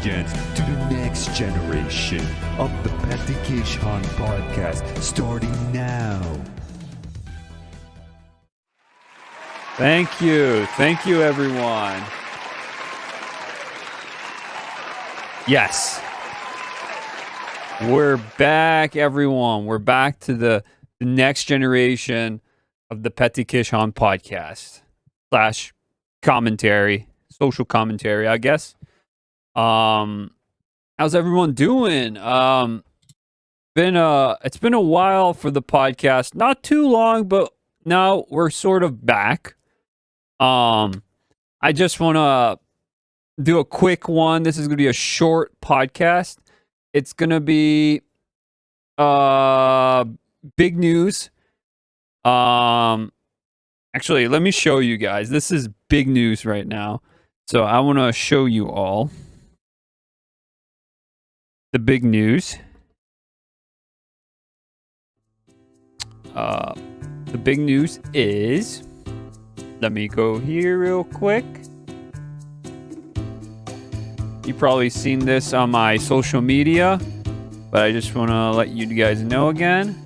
questions to the next generation of the Peti Kish Hun podcast, starting now. Thank you, everyone. Yes, we're back, everyone. We're back to the next generation of the Peti Kish Hun podcast / commentary, social commentary, I guess. How's everyone doing? It's been a while for the podcast, not too long, but now we're sort of back. I just want to do a quick one. This is going to be a short podcast. It's going to be big news. Actually, let me show you guys. This is big news right now. So I want to show you all the big news. The big news is, let me go here real quick. You've probably seen this on my social media, but I just want to let you guys know again.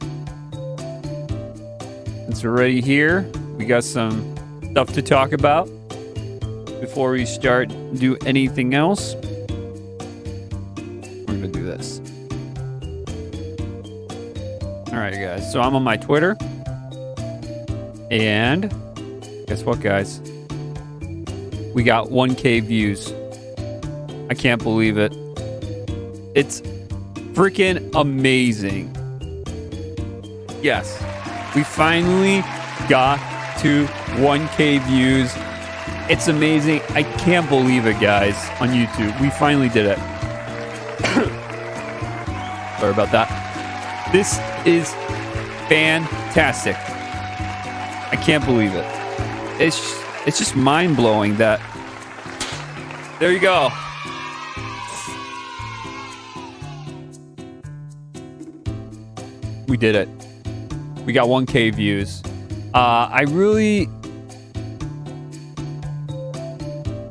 Since we're already here, we got some stuff to talk about before we do anything else. We're going to do this. All right, guys. So I'm on my Twitter. And guess what, guys? We got 1K views. I can't believe it. It's freaking amazing. Yes, we finally got to 1K views. It's amazing. I can't believe it, guys, on YouTube. We finally did it. Sorry about that. This is fantastic. I can't believe it. It's just mind-blowing that... There you go. We did it. We got 1K views. I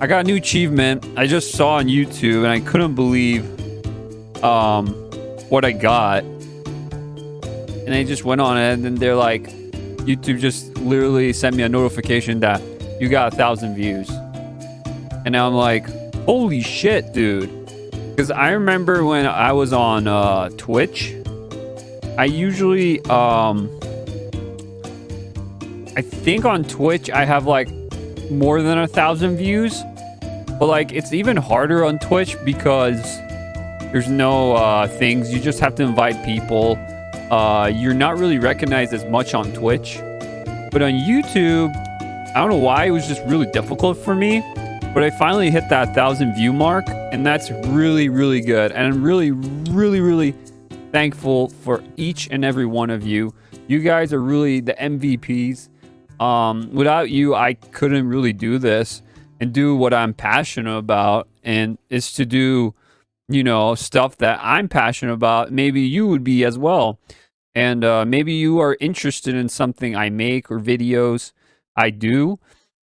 got a new achievement I just saw on YouTube, and I couldn't believe what I got. And I just went on it, and then they're like, YouTube just literally sent me a notification that you got 1,000 views. And now I'm like, holy shit, dude. Because I remember when I was on Twitch, I usually, I think on Twitch I have like more than 1,000 views, but like it's even harder on Twitch because there's no things. You just have to invite people. You're not really recognized as much on Twitch, but on YouTube, I don't know why it was just really difficult for me, but I finally hit that 1,000 view mark, and that's really, really good. And I'm really, really, really thankful for each and every one of you. You guys are really the MVPs. Without you, I couldn't really do this and do what I'm passionate about, and it's to do, stuff that I'm passionate about. Maybe you would be as well. And maybe you are interested in something I make or videos I do,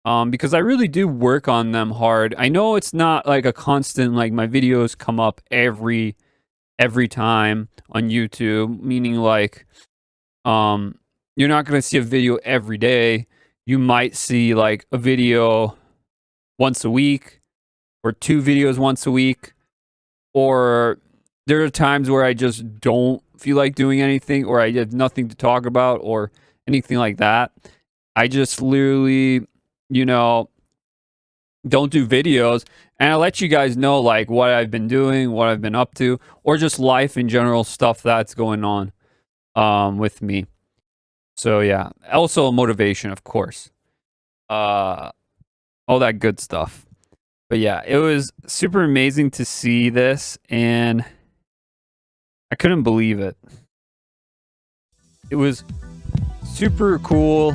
because I really do work on them hard. I know it's not like a constant, like my videos come up every time on YouTube, meaning like you're not going to see a video every day. You might see like a video once a week or 2 videos once a week, or there are times where I just don't feel like doing anything, or I have nothing to talk about or anything like that. I just literally, don't do videos, and I let you guys know like what I've been doing, what I've been up to, or just life in general, stuff that's going on with me. So yeah, also motivation, of course, all that good stuff. But yeah, it was super amazing to see this, and I couldn't believe it. It was super cool,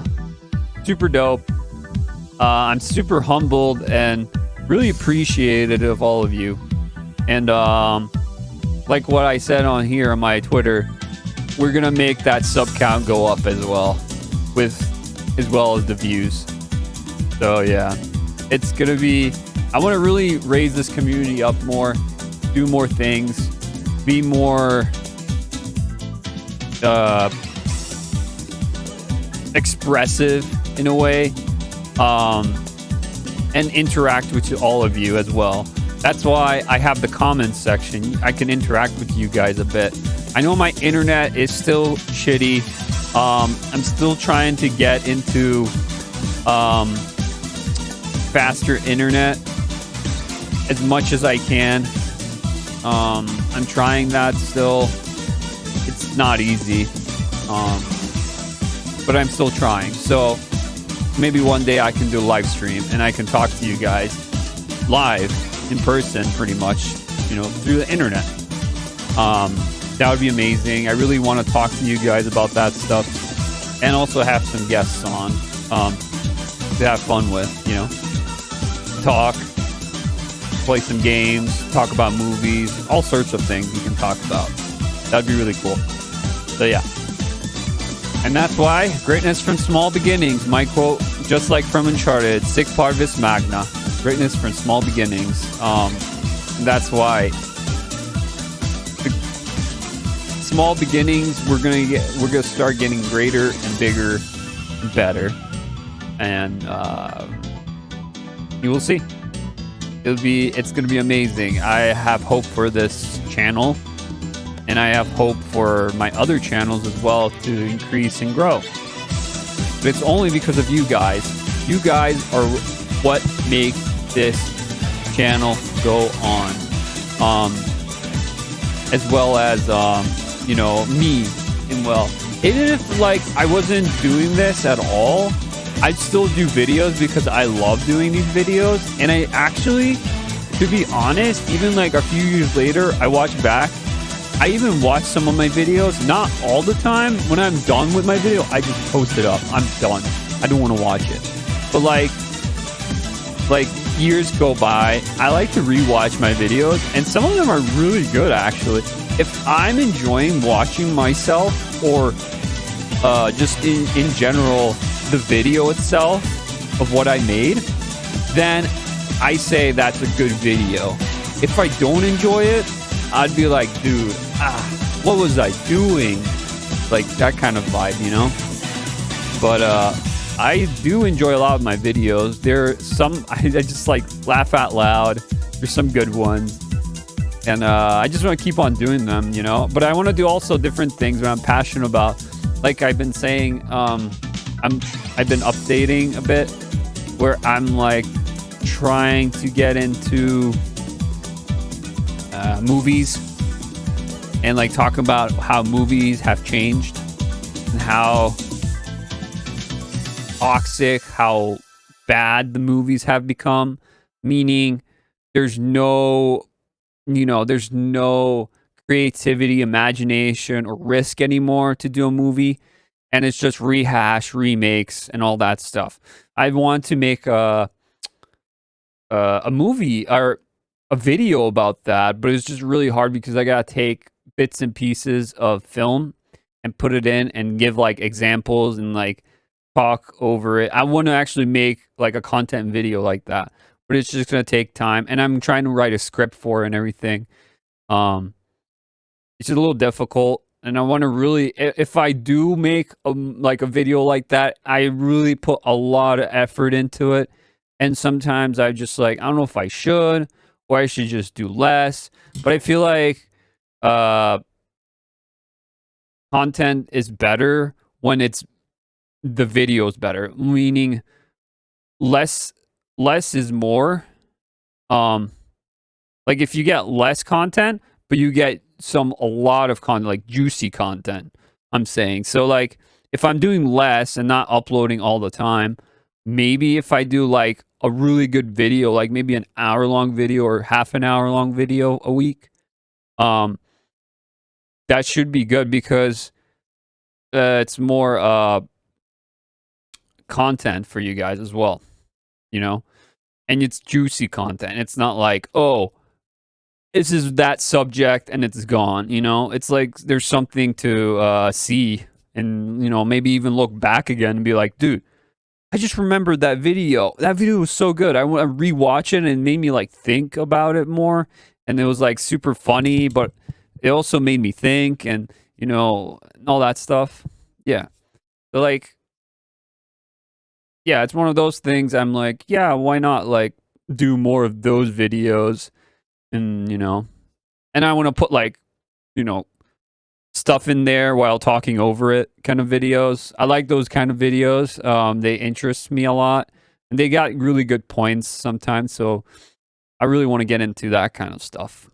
super dope. I'm super humbled and really appreciated of all of you. And like what I said on here on my Twitter, we're gonna make that sub count go up as well as the views. So yeah, it's gonna be, I want to really raise this community up more, do more things, be more expressive in a way, and interact with all of you as well. That's why I have the comments section. I can interact with you guys a bit. I know my internet is still shitty. I'm still trying to get into faster internet as much as I can. I'm trying that still. It's not easy, but I'm still trying. So maybe one day I can do a live stream and I can talk to you guys live in person, pretty much, through the internet. That would be amazing. I really want to talk to you guys about that stuff, and also have some guests on to have fun with. Talk, play some games, talk about movies, all sorts of things you can talk about. That'd be really cool. So yeah. And that's why greatness from small beginnings. My quote, just like from Uncharted, sic parvis magna. Greatness from small beginnings. That's why small beginnings, we're gonna start getting greater and bigger and better. And you will see. It's gonna be amazing. I have hope for this channel. And I have hope for my other channels as well to increase and grow. But it's only because of you guys. You guys are what make this channel go on. As well as, me. And well, even if I wasn't doing this at all, I'd still do videos because I love doing these videos. And I actually, to be honest, even a few years later, I watch back. I even watch some of my videos, not all the time. When I'm done with my video, I just post it up. I'm done. I don't want to watch it. But years go by, I like to rewatch my videos, and some of them are really good, actually. If I'm enjoying watching myself, or just in general, the video itself of what I made, then I say that's a good video. If I don't enjoy it, I'd be like, dude, what was I doing? That kind of vibe, But I do enjoy a lot of my videos. There are some I just laugh out loud. There's some good ones. And I just want to keep on doing them, But I want to do also different things that I'm passionate about. Like I've been saying, I've been updating a bit, where I'm trying to get into movies, and talk about how movies have changed and how toxic, how bad the movies have become. Meaning there's no creativity, imagination, or risk anymore to do a movie, and it's just rehash, remakes, and all that stuff. I want to make a movie or a video about that, but it's just really hard because I gotta take bits and pieces of film and put it in and give examples and talk over it. I want to actually make a content video like that, but it's just gonna take time, and I'm trying to write a script for it and everything. It's a little difficult, and I want to really, if I do make a video like that, I really put a lot of effort into it, and sometimes I just I don't know if I should, or I should just do less. But I feel content is better when the video is better, meaning less is more. If you get less content, but you get a lot of content, juicy content, I'm saying. So if I'm doing less and not uploading all the time, maybe if I do a really good video, maybe an hour-long video or half an hour-long video a week, that should be good, because it's more content for you guys as well, and it's juicy content. It's not oh, this is that subject and it's gone, It's there's something to see, and maybe even look back again and be dude, I just remembered that video. That video was so good. I want to rewatch it, and it made me think about it more. and it was like super funny, but it also made me think, and all that stuff. Yeah. So like, yeah, it's one of those things. I'm like, yeah, why not like do more of those videos, and and I want to put like, you know, stuff in there while talking over it kind of videos. I like those kind of videos. They interest me a lot, and they got really good points sometimes. So I really want to get into that kind of stuff.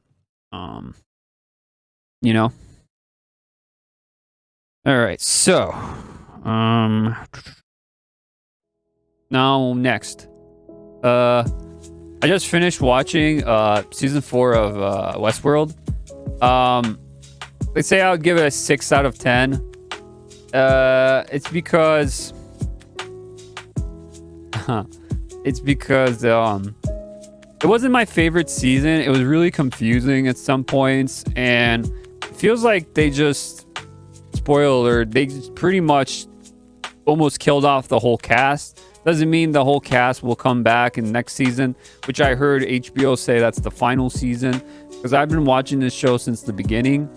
You know. All right. So, now next, I just finished watching season 4 of Westworld. They say I would give it a 6 out of 10. It's because it wasn't my favorite season. It was really confusing at some points, and it feels like they just, spoiler alert, they just pretty much almost killed off the whole cast. Doesn't mean the whole cast will come back in next season, which I heard HBO say that's the final season, because I've been watching this show since the beginning,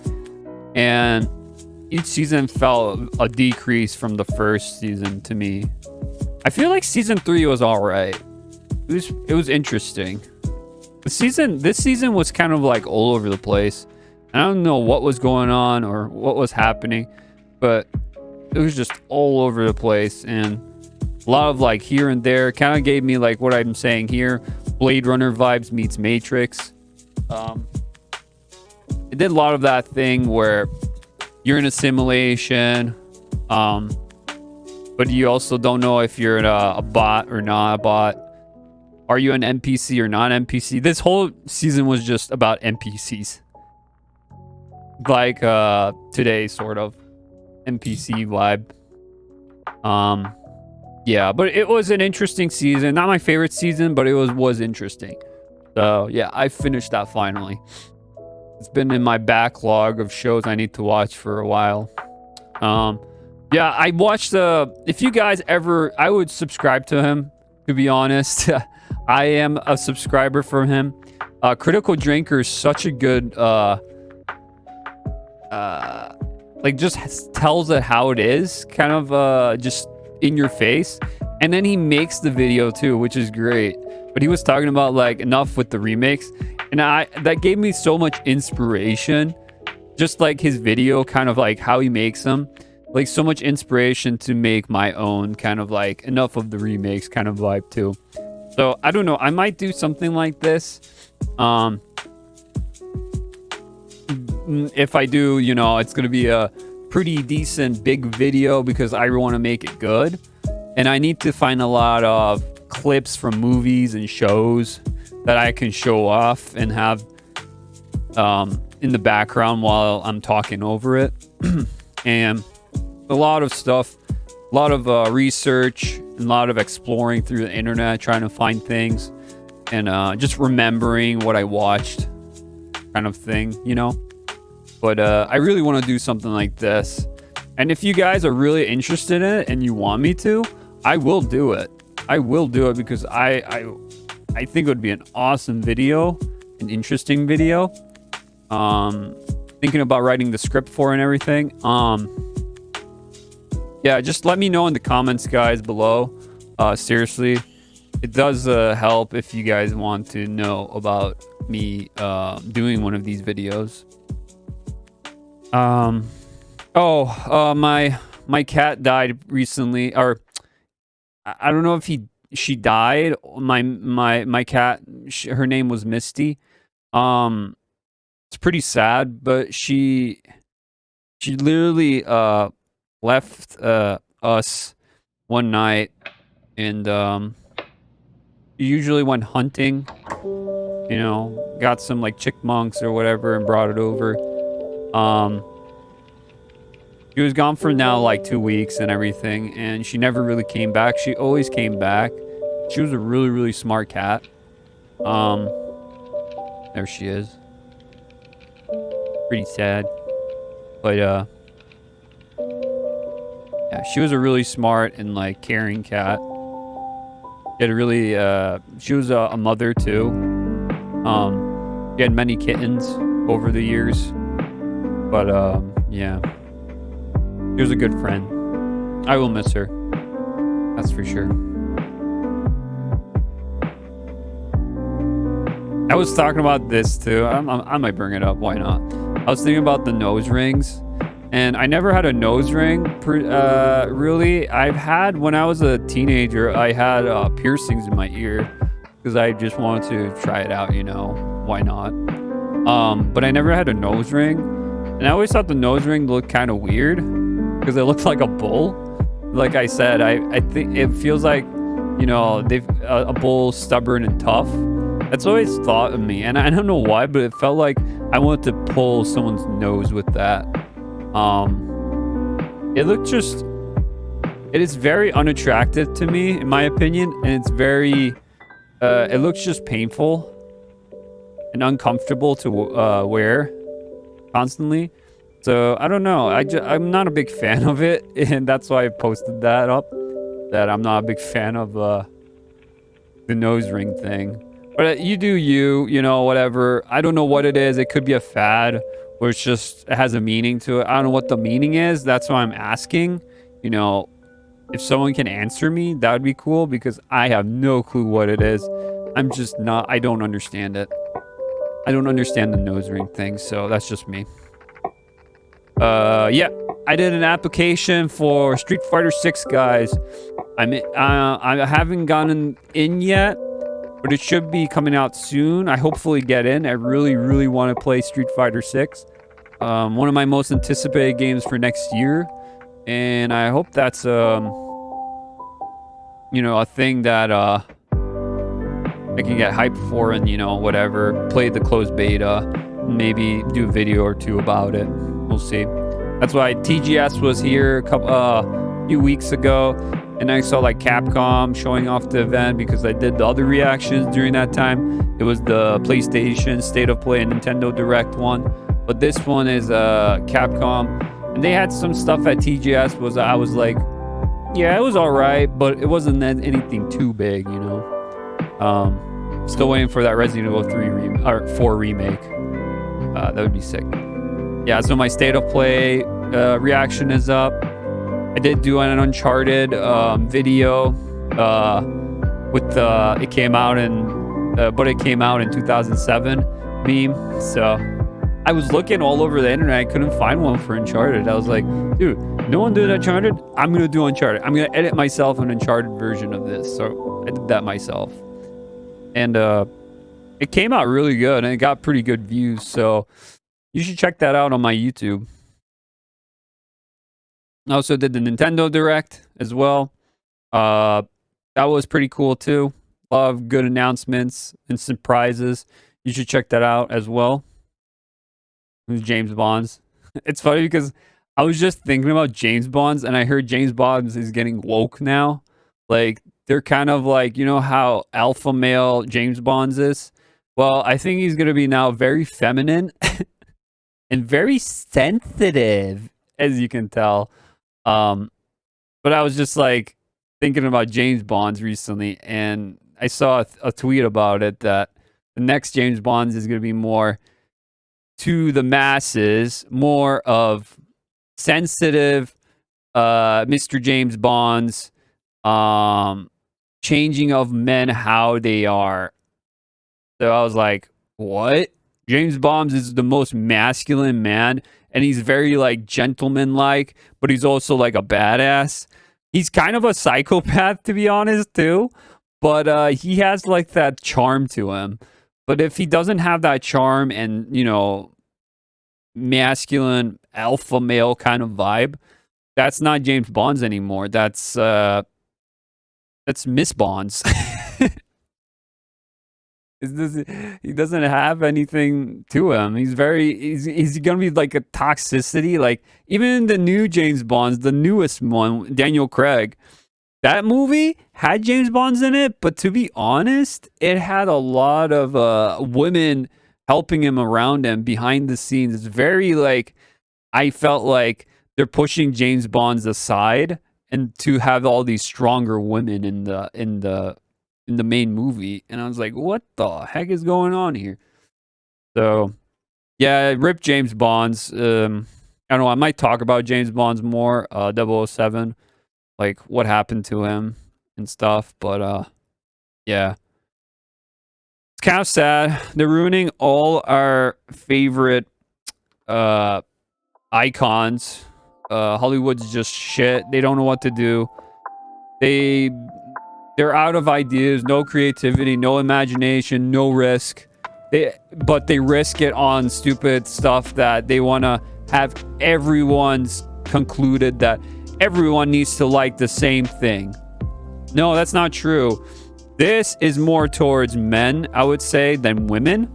and each season felt a decrease from the first season to me. I feel like season 3 was all right. It was interesting. This season was kind of like all over the place. I don't know what was going on or what was happening, but it was just all over the place, and a lot of like here and there. Kind of gave me like what I'm saying here, Blade Runner vibes meets Matrix. It did a lot of that thing where you're in a simulation, but you also don't know if you're a bot or not a bot. Are you an NPC or not NPC? This whole season was just about NPCs. Like today, sort of NPC vibe. Yeah, but it was an interesting season. Not my favorite season, but it was interesting. So yeah, I finished that finally. It's been in my backlog of shows I need to watch for a while. Yeah, I watched if you guys ever, I would subscribe to him, to be honest. I am a subscriber for him. Critical Drinker is such a good like just tells it how it is, kind of just in your face, and then he makes the video too, which is great. But he was talking about like enough with the remakes, and that gave me so much inspiration, just like his video, kind of like how he makes them, like so much inspiration to make my own kind of like enough of the remakes kind of vibe too. So I don't know, I might do something like this. If I do, it's gonna be a pretty decent big video because I want to make it good, and I need to find a lot of clips from movies and shows that I can show off and have in the background while I'm talking over it. And a lot of stuff, a lot of research, and a lot of exploring through the internet, trying to find things, and just remembering what I watched, kind of thing, But I really want to do something like this. And if you guys are really interested in it and you want me to, I will do it. I will do it because I think it would be an awesome video, an interesting video. Thinking about writing the script for and everything. Yeah, just let me know in the comments, guys, below. Seriously, it does help if you guys want to know about me doing one of these videos. My cat died recently, or I don't know if she died. My cat, her name was Misty. It's pretty sad, but she literally left us one night, and she usually went hunting, got some like chickmunks or whatever and brought it over. She was gone for now like 2 weeks and everything, and she never really came back. She always came back. She was a really, really smart cat. There she is. Pretty sad. But yeah, she was a really smart and like caring cat. She had a really she was a mother too. She had many kittens over the years. But, yeah. She was a good friend. I will miss her. That's for sure. I was talking about this too. I might bring it up. Why not? I was thinking about the nose rings. And I never had a nose ring, really. I've had, when I was a teenager, I had piercings in my ear. Because I just wanted to try it out, why not? But I never had a nose ring. And I always thought the nose ring looked kind of weird. Because it looks like a bull. Like I said, I think it feels like, a bull stubborn and tough. That's always thought of me. And I don't know why, but it felt like I wanted to pull someone's nose with that. It is very unattractive to me, in my opinion. And it's very, it looks just painful and uncomfortable to wear constantly. So I don't know. I'm not a big fan of it, and that's why I posted that up. That I'm not a big fan of the nose ring thing. But you do you, whatever. I don't know what it is. It could be a fad, or it has a meaning to it. I don't know what the meaning is. That's why I'm asking. If someone can answer me, that would be cool, because I have no clue what it is. I don't understand it. I don't understand the nose ring thing, so that's just me. Yeah, I did an application for Street Fighter 6, guys. I haven't gotten in yet, but it should be coming out soon. I hopefully get in. I really, really want to play Street Fighter 6. One of my most anticipated games for next year. And I hope that's, a thing that, I can get hyped for and, whatever. Play the closed beta. Maybe do a video or two about it. We'll see. That's why TGS was here a few weeks ago. And I saw like Capcom showing off the event because I did the other reactions during that time. It was the PlayStation State of Play and Nintendo Direct one. But this one is Capcom. And they had some stuff at TGS. I was like, yeah, it was all right, but it wasn't anything too big, Still waiting for that Resident Evil 4 remake. That would be sick. Yeah, so my State of Play reaction is up. I did do an Uncharted video with it came out in 2007 meme. So I was looking all over the internet. I couldn't find one for Uncharted. I was like, dude, no one did Uncharted. I'm gonna do Uncharted. I'm gonna edit myself an Uncharted version of this. So I did that myself, and it came out really good, and it got pretty good views. So you should check that out on my YouTube. I also did the Nintendo Direct as well. That was pretty cool too. A lot of good announcements and surprises. You should check that out as well. It was James Bond's. It's funny because I was just thinking about James Bond's, and I heard James Bond's is getting woke now. Like, they're kind of like, how alpha male James Bond's is? Well, I think he's going to be now very feminine and very sensitive, as you can tell. But I was just like thinking about James Bond's recently, and I saw a tweet about it that the next James Bond's is going to be more to the masses, more of sensitive Mr. James Bond's changing of men how they are. So I was like, what? James Bond is the most masculine man, and he's very like gentleman-like, but he's also like a badass. He's kind of a psychopath, to be honest, too. But he has like that charm to him. But if he doesn't have that charm and, masculine alpha male kind of vibe, that's not James Bond's anymore. That's Miss Bond's. He doesn't have anything to him. He's gonna be like a toxicity. Like even the new James Bonds, the newest one, Daniel Craig, that movie had James Bonds in it, but to be honest, it had a lot of women helping him around him behind the scenes. It's very like, I felt like they're pushing James Bonds aside and to have all these stronger women in the main movie. And I was like, what the heck is going on here? So yeah, rip James Bonds. I don't know. I might talk about James Bonds more. 007, like what happened to him and stuff. But yeah, it's kind of sad. They're ruining all our favorite icons. Hollywood's just shit. They don't know what to do. They're out of ideas, no creativity, no imagination, no risk. But they risk it on stupid stuff that they want to have everyone's concluded that everyone needs to like the same thing. No, that's not true. This is more towards men, I would say, than women.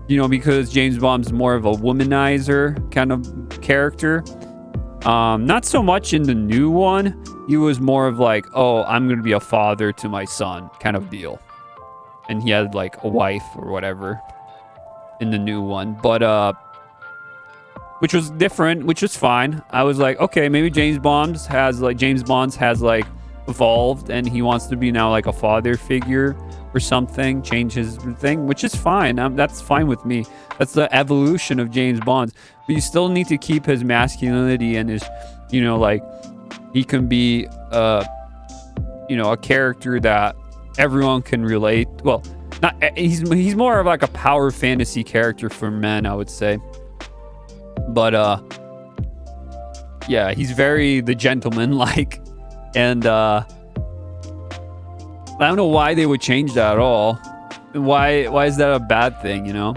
You know, because James Bond's more of a womanizer kind of character. Not so much in the new one. He was more of like, oh, I'm going to be a father to my son kind of deal. And he had like a wife or whatever in the new one. But, which was different, which was fine. I was like, okay, maybe James Bonds has like evolved and he wants to be now like a father figure or something, change his thing, which is fine. That's fine with me. That's the evolution of James Bond. But you still need to keep his masculinity and his, you know, like he can be, you know, a character that everyone can relate. Well, not he's more of like a power fantasy character for men, I would say. But yeah, he's very the gentleman like, and I don't know why they would change that at all. Why is that a bad thing, you know?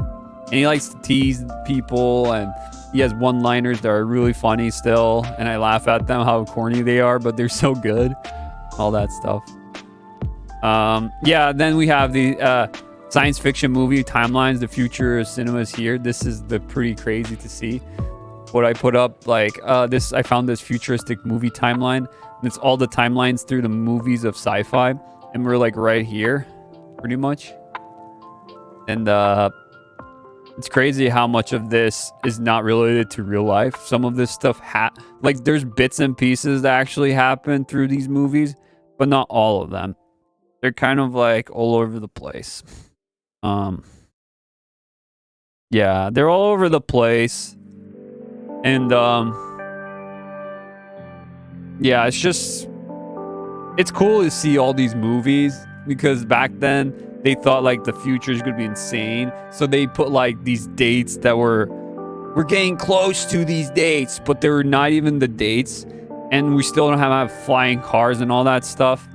And he likes to tease people, and he has one-liners that are really funny still, and I laugh at them, how corny they are, but they're so good. All that stuff. Yeah, then we have the science fiction movie timelines. The future of cinema is here. This is pretty crazy to see. What I put up, like I found this futuristic movie timeline, and it's all the timelines through the movies of sci-fi, and we're like right here, pretty much. And it's crazy how much of this is not related to real life. Some of this stuff like there's bits and pieces that actually happen through these movies, but not all of them. They're kind of like all over the place. Yeah, they're all over the place. And yeah, it's cool to see all these movies because back then they thought like the future is gonna be insane, so they put like these dates that we're getting close to these dates, but they were not even the dates, and we still don't have flying cars and all that stuff.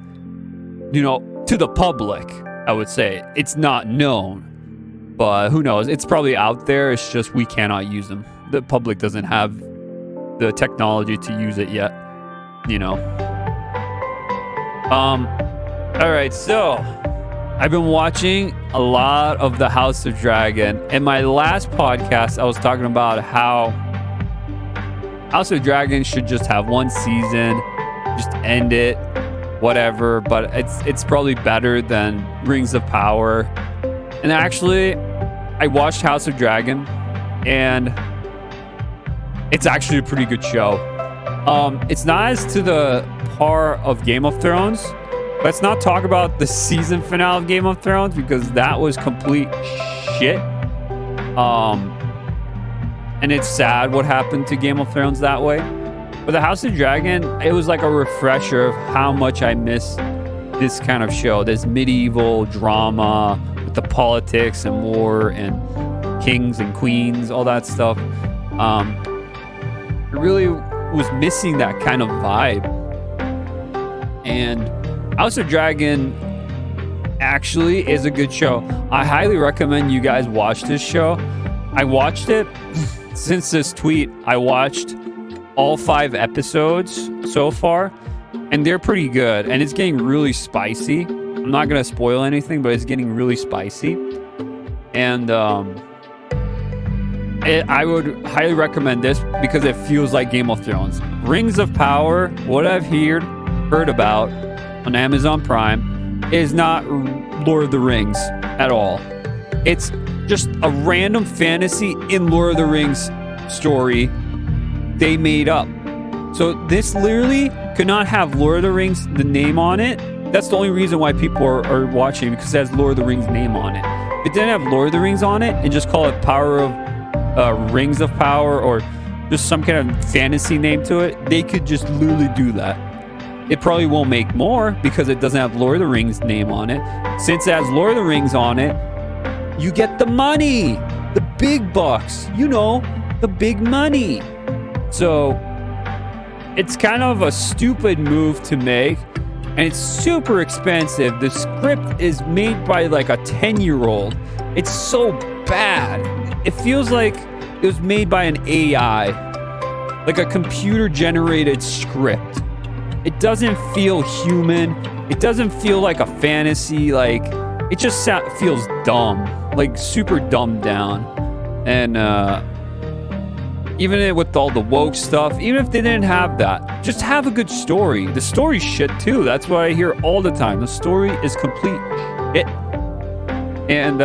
You know, to the public, I would say it's not known, but who knows? It's probably out there. It's just we cannot use them. The public doesn't have the technology to use it yet, you know. All right, so I've been watching a lot of the House of Dragon. In my last podcast, I was talking about how House of Dragon should just have one season, just end it, whatever. But it's probably better than Rings of Power. And actually, I watched House of Dragon, and it's actually a pretty good show. It's not as to the par of Game of Thrones. Let's not talk about the season finale of Game of Thrones because that was complete shit. And it's sad what happened to Game of Thrones that way. But the House of Dragon, it was like a refresher of how much I miss this kind of show. This medieval drama with the politics and war and kings and queens, all that stuff. It really was missing that kind of vibe. And House of Dragon actually is a good show. I highly recommend you guys watch this show. I watched it since this tweet. I watched all 5 episodes so far, and they're pretty good. And it's getting really spicy. I'm not going to spoil anything, but it's getting really spicy. And I would highly recommend this because it feels like Game of Thrones. Rings of Power, what I've heard about on Amazon Prime, is not Lord of the Rings at all. It's just a random fantasy in Lord of the Rings story they made up. So this literally could not have Lord of the Rings, the name on it. That's the only reason why people are watching, because it has Lord of the Rings name on it. If it didn't have Lord of the Rings on it and just call it Power of Rings of Power or just some kind of fantasy name to it, they could just literally do that. It probably won't make more because it doesn't have Lord of the Rings name on it. Since it has Lord of the Rings on it, you get the money, the big bucks, you know, the big money. So it's kind of a stupid move to make, and it's super expensive. The script is made by like a 10-year-old. It's so bad. It feels like it was made by an AI, like a computer-generated script. It doesn't feel human. It doesn't feel like a fantasy. Like, it just feels dumb, like super dumbed down. And even with all the woke stuff, even if they didn't have that, just have a good story. The story's shit too. That's what I hear all the time. The story is complete shit. And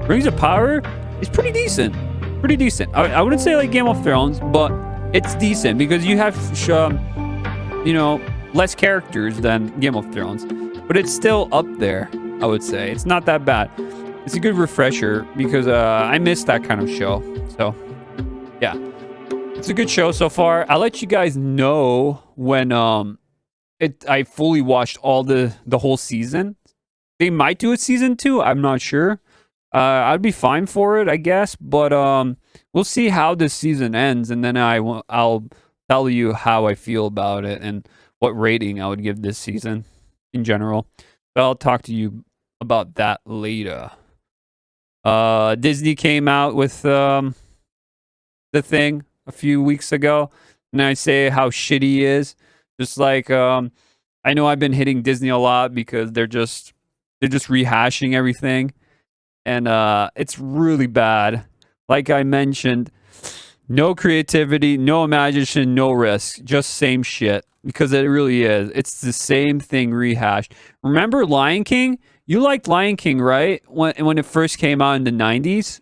Rings of Power is pretty decent. Pretty decent. I wouldn't say like Game of Thrones, but it's decent because you have you know, less characters than Game of Thrones, but it's still up there. I would say it's not that bad. It's a good refresher because I missed that kind of show. So yeah, it's a good show so far. I'll let you guys know when I fully watched all the whole season. They might do a season 2. I'm not sure. I'd be fine for it, I guess, but we'll see how this season ends, and then I'll tell you how I feel about it and what rating I would give this season in general. But I'll talk to you about that later. Disney came out with the Thing a few weeks ago, and I say how shitty he is. Just like I know I've been hitting Disney a lot because they're just rehashing everything, and it's really bad. Like I mentioned, no creativity, no imagination, no risk, just same shit. Because it really is. It's the same thing rehashed. Remember Lion King? You liked Lion King, right? When it first came out in the 90s?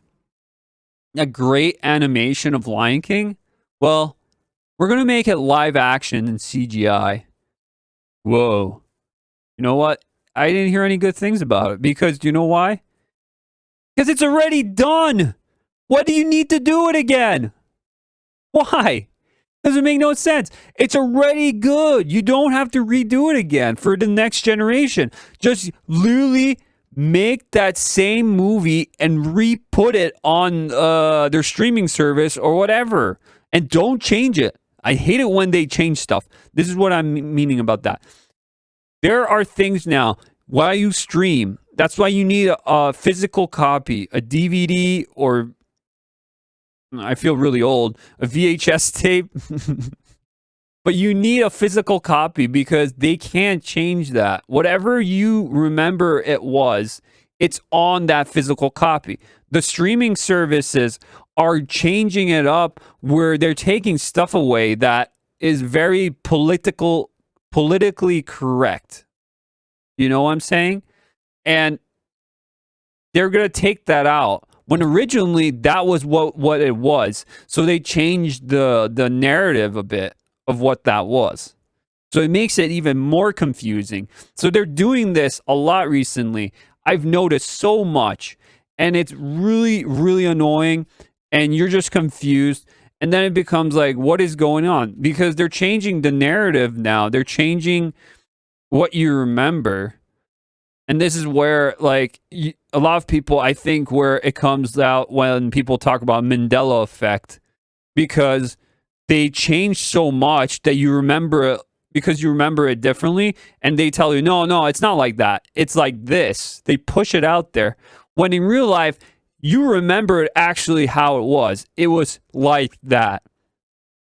A great animation of Lion King? Well, we're going to make it live action and CGI. Whoa. You know what? I didn't hear any good things about it. Because do you know why? Because it's already done. What do you need to do it again? Why? Doesn't make no sense. It's already good. You don't have to redo it again for the next generation. Just literally make that same movie and re-put it on their streaming service or whatever. And don't change it. I hate it when they change stuff. This is what I'm meaning about that. There are things now, while you stream, that's why you need a physical copy, a DVD or... I feel really old. A VHS tape. But you need a physical copy because they can't change that. Whatever you remember it was, it's on that physical copy. The streaming services are changing it up where they're taking stuff away that is very politically correct. You know what I'm saying? And they're going to take that out. When originally that was what it was. So they changed the narrative a bit of what that was. So it makes it even more confusing. So they're doing this a lot recently. I've noticed so much. And it's really, really annoying. And you're just confused. And then it becomes like, what is going on? Because they're changing the narrative now. They're changing what you remember. And this is where, like, a lot of people, I think, where it comes out when people talk about Mandela effect, because they change so much that you remember it because you remember it differently, and they tell you, no, it's not like that. It's like this. They push it out there. When in real life, you remember it actually how it was. It was like that.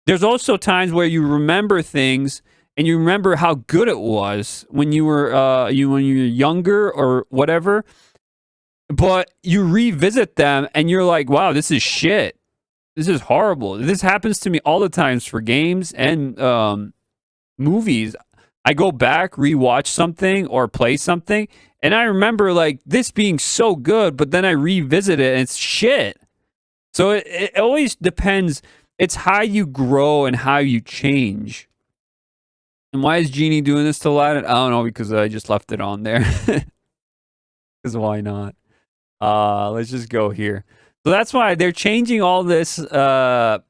There's also times where you remember things and you remember how good it was when you were younger or whatever, but you revisit them and you're like, wow, this is shit. This is horrible. This happens to me all the times for games and movies. I go back, rewatch something or play something, and I remember like this being so good, but then I revisit it and it's shit. So it always depends. It's how you grow and how you change. And why is Genie doing this to Aladdin? I don't know, because I just left it on there. Because why not? Let's just go here. So that's why they're changing all this. They're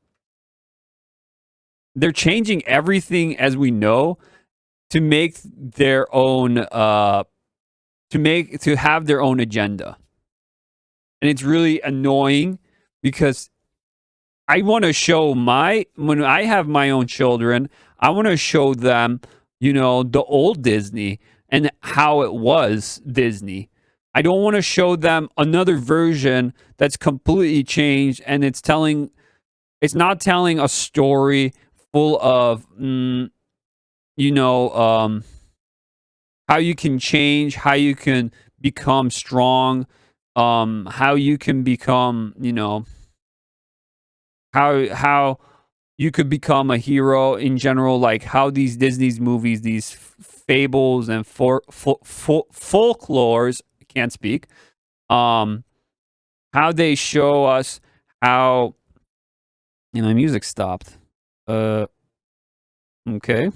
changing everything as we know to make their own. To have their own agenda, and it's really annoying because I want to show when I have my own children, I want to show them, the old Disney and how it was Disney. I don't want to show them another version that's completely changed and it's not telling a story full of, how you can change, how you can become strong, how you can become, how you could become a hero in general, like how these Disney's movies, these fables and folklores, I can't speak, how they show us how, music stopped. Okay.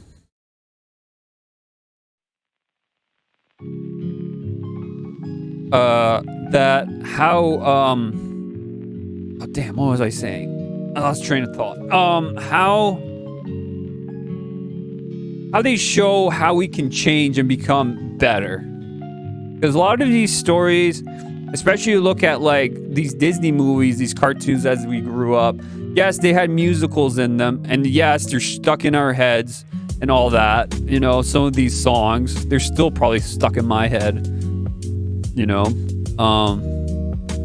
That how oh damn, what was I saying? I lost train of thought. How they show how we can change and become better. Because a lot of these stories, especially you look at like these Disney movies, these cartoons as we grew up, yes, they had musicals in them, and yes, they're stuck in our heads and all that. Some of these songs, they're still probably stuck in my head.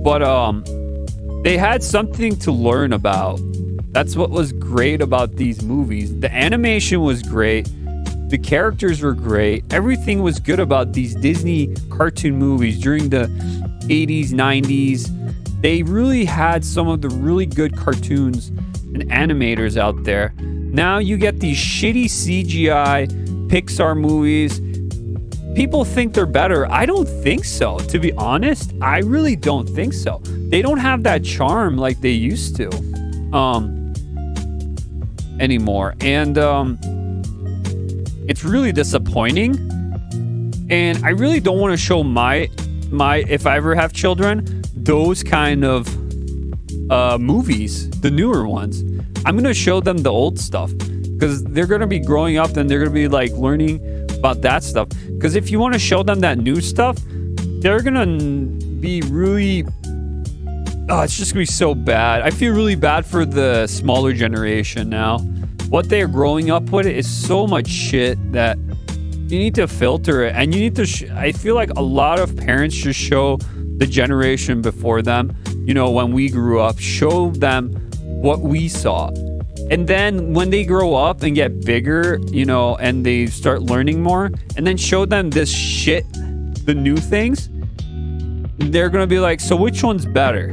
But they had something to learn about. That's what was great about these movies. The animation was great. The characters were great. Everything was good about these Disney cartoon movies during the 80s, 90s. They really had some of the really good cartoons and animators out there. Now you get these shitty CGI Pixar movies. People think they're better. I don't think so, to be honest. I really don't think so. They don't have that charm like they used to anymore. And it's really disappointing. And I really don't want to show my if I ever have children, those kind of movies, the newer ones. I'm going to show them the old stuff because they're going to be growing up and they're going to be like learning about that stuff. Because if you want to show them that new stuff, they're gonna be really it's just gonna be so bad. I feel really bad for the smaller generation now. What they're growing up with is so much shit that you need to filter it, and you need to I feel like a lot of parents should show the generation before them, when we grew up, show them what we saw. And then when they grow up and get bigger, and they start learning more, and then show them this shit, the new things, they're going to be like, so which one's better?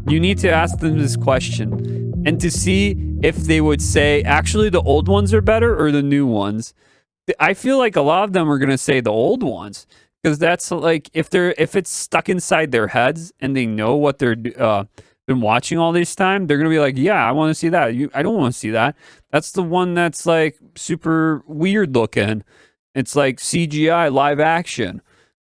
You need to ask them this question and to see if they would say, actually, the old ones are better or the new ones. I feel like a lot of them are going to say the old ones because that's like, if it's stuck inside their heads and they know what they're been watching all this time, they're gonna be like, yeah, I want to see that. I don't want to see that. That's the one that's like super weird looking. It's like CGI live action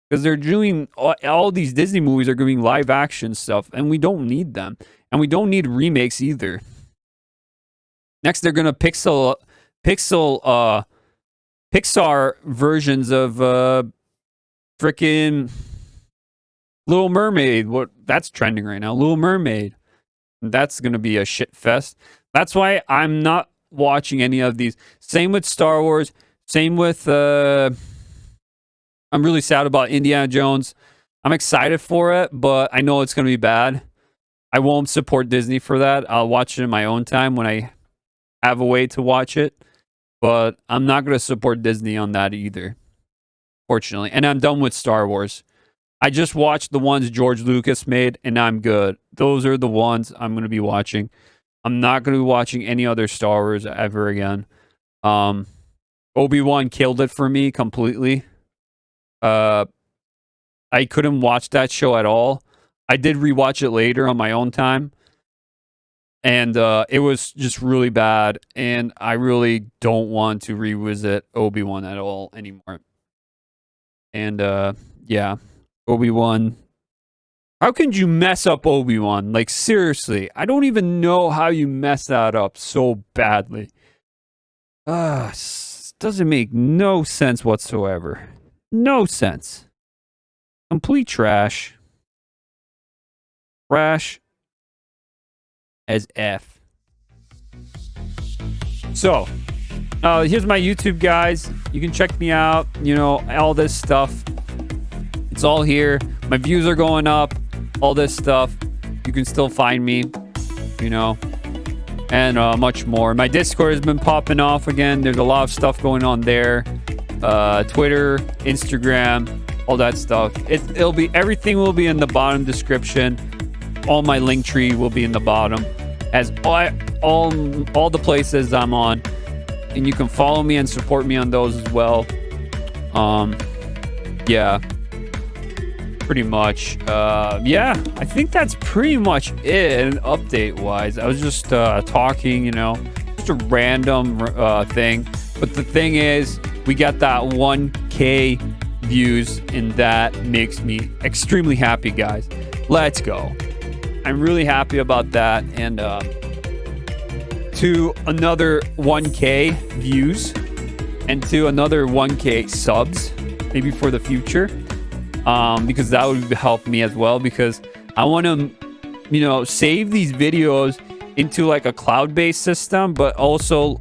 because they're doing all these Disney movies are doing live action stuff, and we don't need them, and we don't need remakes either. Next, they're gonna Pixar versions of freaking Little Mermaid. What that's trending right now. Little Mermaid. That's going to be a shit fest. That's why I'm not watching any of these. Same with Star Wars. Same with I'm really sad about Indiana Jones. I'm excited for it, but I know it's going to be bad. I won't support Disney for that. I'll watch it in my own time when I have a way to watch it. But I'm not going to support Disney on that either, fortunately. And I'm done with Star Wars. I just watched the ones George Lucas made, and I'm good. Those are the ones I'm going to be watching. I'm not going to be watching any other Star Wars ever again. Obi-Wan killed it for me completely. I couldn't watch that show at all. I did rewatch it later on my own time, and it was just really bad, and I really don't want to revisit Obi-Wan at all anymore. And yeah. Obi-Wan How could you mess up Obi-Wan? Like, seriously, I don't even know how you mess that up so badly. Doesn't make no sense whatsoever. No sense. Complete trash. Trash as F. So, here's my YouTube, guys. You can check me out. You know, all this stuff. It's all here. My views are going up. All this stuff. You can still find me. You know. And much more. My Discord has been popping off again. There's a lot of stuff going on there. Twitter, Instagram, all that stuff. It'll be, everything will be in the bottom description. All my link tree will be in the bottom, as all the places I'm on, and you can follow me and support me on those as well. Yeah, pretty much. Yeah, I think that's pretty much it. Update wise, I was just talking, you know, just a random thing. But the thing is, we got that 1K views, and that makes me extremely happy, guys. Let's go. I'm really happy about that. And to another 1K views and to another 1K subs, maybe for the future, because that would help me as well, because I want to, you know, save these videos into like a cloud-based system, but also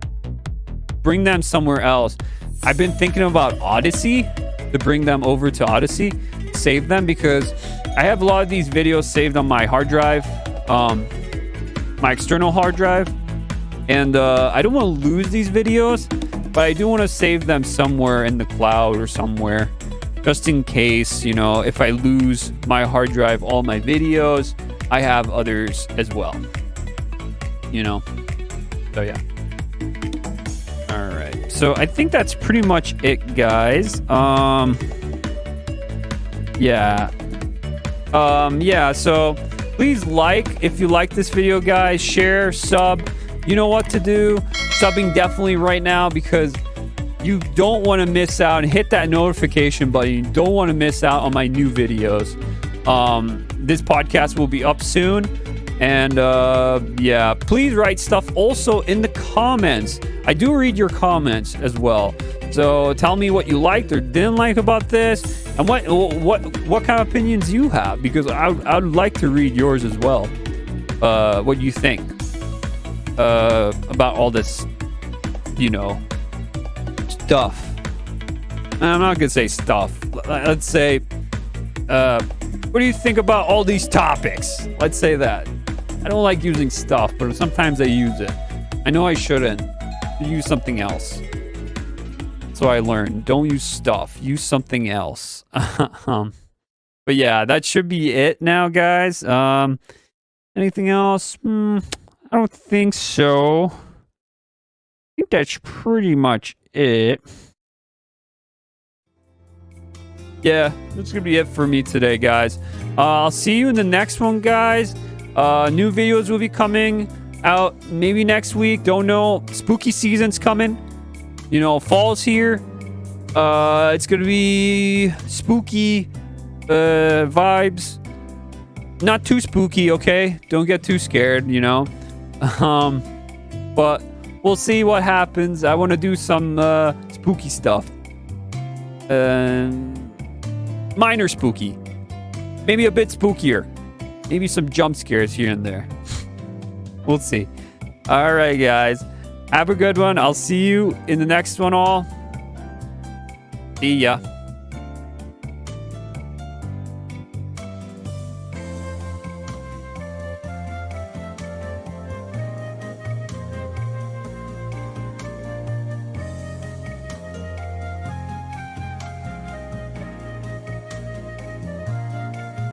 bring them somewhere else. I've been thinking about Odyssey, to bring them over to Odyssey, save them, because I have a lot of these videos saved on my hard drive, my external hard drive, and I don't want to lose these videos, but I do want to save them somewhere in the cloud or somewhere, just in case, you know, if I lose my hard drive, all my videos, I have others as well, you know. So yeah. All right, so I think that's pretty much it, guys. Yeah. Yeah, so please like if you like this video, guys. Share, sub. You know what to do. Subbing definitely right now, because you don't want to miss out, and hit that notification button. You don't want to miss out on my new videos. This podcast will be up soon. And yeah, please write stuff also in the comments. I do read your comments as well. So tell me what you liked or didn't like about this, and what kind of opinions you have, because I'd like to read yours as well. What you think about all this, you know, stuff. I'm not gonna say stuff. Let's say, what do you think about all these topics? Let's say that. I don't like using stuff, but sometimes I use it. I know I shouldn't. Use something else. So I learned, don't use stuff, use something else. But yeah, that should be it now, guys. Anything else? I don't think so. I think that's pretty much it. Yeah, that's gonna be it for me today, guys. I'll see you in the next one, guys. New videos will be coming out maybe next week. Don't know. Spooky season's coming. You know, fall's here. It's gonna be spooky vibes. Not too spooky, okay? Don't get too scared, you know. But we'll see what happens. I want to do some spooky stuff. Minor spooky. Maybe a bit spookier. Maybe some jump scares here and there. We'll see. All right, guys. Have a good one. I'll see you in the next one all. See ya.